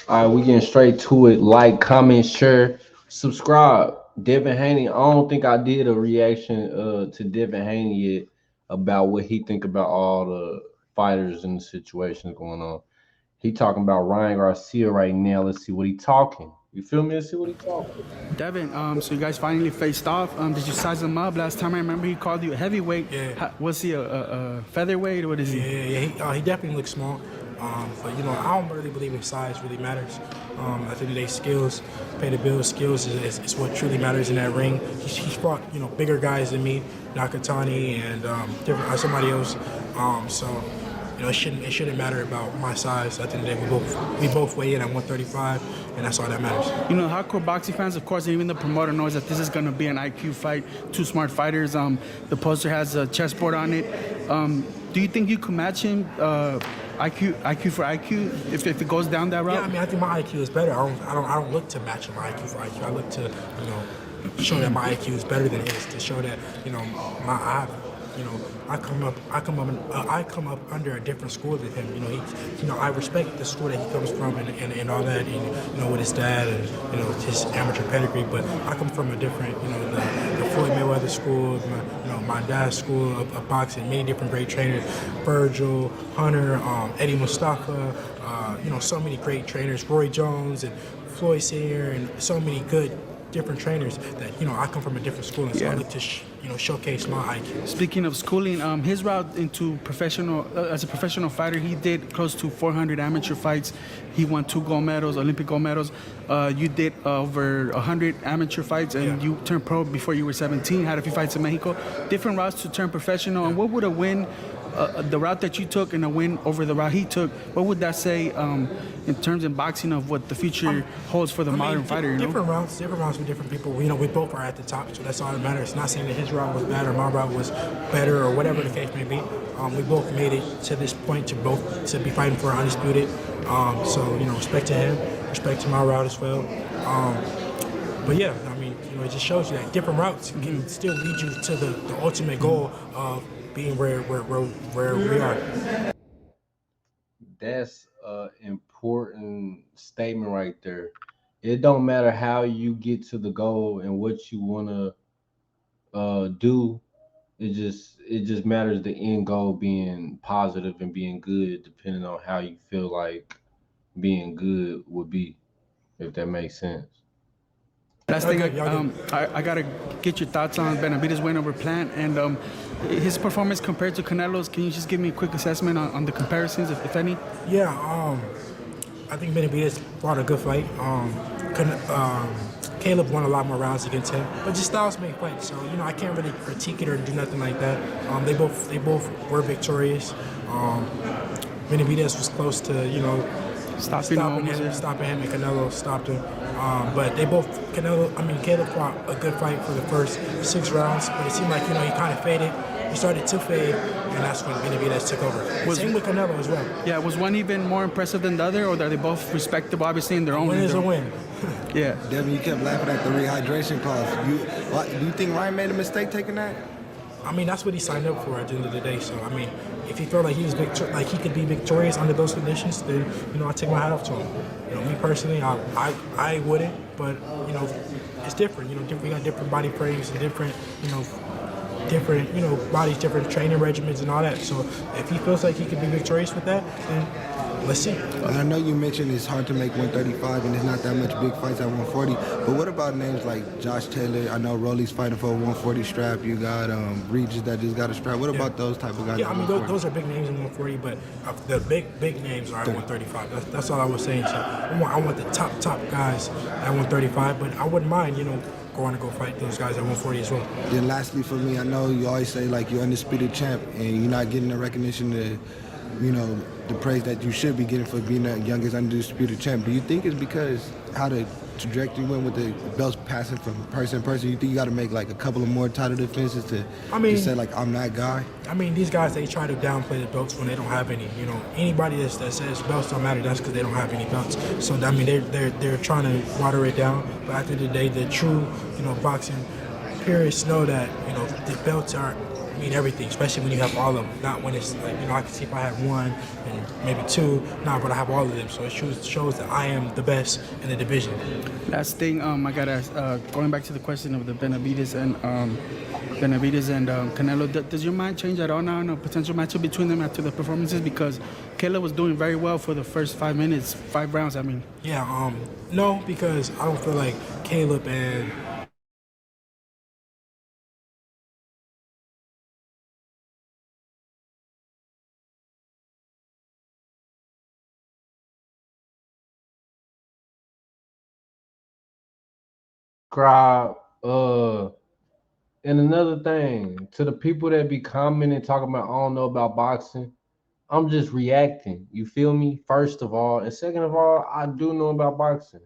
All right, we getting straight to it. Like, comment, share, subscribe. Devin Haney. I don't think I did a reaction to Devin Haney yet about what he think about all the fighters and the situations going on. He talking about Ryan Garcia right now. Let's see what he talking. You feel me? Let's see what he talking. Devin, so you guys finally faced off. Did you size him up? Last time I remember he called you a heavyweight. Yeah, Was he a featherweight? What is yeah, he? yeah. He definitely looks small. But I don't really believe in size really matters. At the end of the day, skills pay the bills. Skills is what truly matters in that ring. He's fought bigger guys than me, Nakatani and different somebody else. So it shouldn't matter about my size. At the end of the day, we both weigh in at 135, and that's all that matters. Hardcore boxing fans, of course, and even the promoter knows that this is going to be an IQ fight. Two smart fighters. The poster has a chessboard on it. Do you think you could match him? IQ for IQ, if it goes down that route? Yeah, I mean, I think my IQ is better. I don't look to match my IQ for IQ. I look to, show that my IQ is better than his. To show that, my I come up under a different school than him. I respect the school that he comes from and all that. And, with his dad and his amateur pedigree. But I come from a different, the Floyd Mayweather school, my dad's school of boxing. Many different great trainers, Virgil, Hunter, Eddie Mustafa. So many great trainers, Roy Jones and Floyd Senior, and so many good different trainers that I come from a different school, and so I look to showcase my IQ. Speaking of schooling, his route into professional as a professional fighter, he did close to 400 amateur fights. He won 2 gold medals, Olympic gold medals. You did over 100 amateur fights, and you turned pro before you were 17. Had a few fights in Mexico. Different routes to turn professional. And what would a win? The route that you took and a win over the route he took, what would that say in terms of boxing of what the future holds for the modern fighter? Different routes for different people. We both are at the top, so that's all that matters. It's not saying that his route was bad or my route was better or whatever the case may be. We both made it to this point to be fighting for undisputed. So respect to him, respect to my route as well. But yeah, I mean, it just shows you that different routes can still lead you to the ultimate goal of being where we are. That's an important statement right there. It don't matter how you get to the goal and what you wanna do. It just matters the end goal being positive and being good, depending on how you feel like being good would be, if that makes sense. Last thing, Okay, y'all good. I gotta get your thoughts on Benavidez' win over Plant and his performance compared to Canelo's. Can you just give me a quick assessment on the comparisons, if any? Yeah, I think Benavidez fought a good fight. Caleb won a lot more rounds against him, but just styles make fights. So I can't really critique it or do nothing like that. They both were victorious. Benavidez was close to stopping him, and Canelo stopped him. But Caleb fought a good fight for the first 6 rounds, but it seemed like he kind of faded. He started to fade, and that's when Benavidez took over. Same with Canelo as well. Yeah, was one even more impressive than the other, or are they both respectable, obviously, in their own? Win is a win. Yeah. Devin, you kept laughing at the rehydration clause. Do you think Ryan made a mistake taking that? I mean, that's what he signed up for at the end of the day. So, I mean, if he felt like he could be victorious under those conditions, then I take my hat off to him. Me personally, I wouldn't, but it's different. We got different body frames and different bodies, different training regimens and all that. So, if he feels like he could be victorious with that, then let's see. I know you mentioned it's hard to make 135 and there's not that much big fights at 140, but what about names like Josh Taylor? I know Rolly's fighting for a 140 strap. You got Regis that just got a strap. What about those type of guys? Yeah, I mean, those are big names in 140, but the big names are at 135. That's all I was saying. So I want the top guys at 135, but I wouldn't mind, going to go fight those guys at 140 as well. Then lastly for me, I know you always say like you're undisputed champ and you're not getting the recognition to, the praise that you should be getting for being the youngest undisputed champ. Do you think it's because how the trajectory went with the belts passing from person to person? You think you got to make like a couple of more title defenses to say like I'm that guy? I mean, these guys, they try to downplay the belts when they don't have any. Anybody that says belts don't matter, that's because they don't have any belts. So I mean, they're trying to water it down. But at the end of the day, the true boxing purists know that the belts are mean everything, especially when you have all of them. Not when it's like, I can see if I have one and maybe two. Nah, but I have all of them. So it shows that I am the best in the division. Last thing, I got to ask, going back to the question of the Benavides and Canelo, does your mind change at all now in a potential matchup between them after the performances? Because Caleb was doing very well for the first 5 minutes, 5 rounds. I mean, Yeah, no, because I don't feel like Caleb and Subscribe. And another thing, to the people that be commenting talking about I don't know about boxing, I'm just reacting. You feel me? First of all, and second of all, I do know about boxing.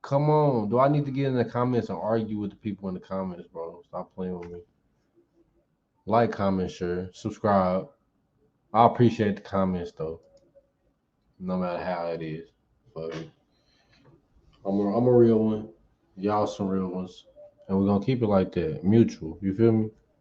Come on, do I need to get in the comments and argue with the people in the comments, bro? Stop playing with me. Like, comment, share, subscribe. I appreciate the comments though, no matter how it is. But I'm a real one. Y'all some real ones, and we're gonna keep it like that, mutual. You feel me?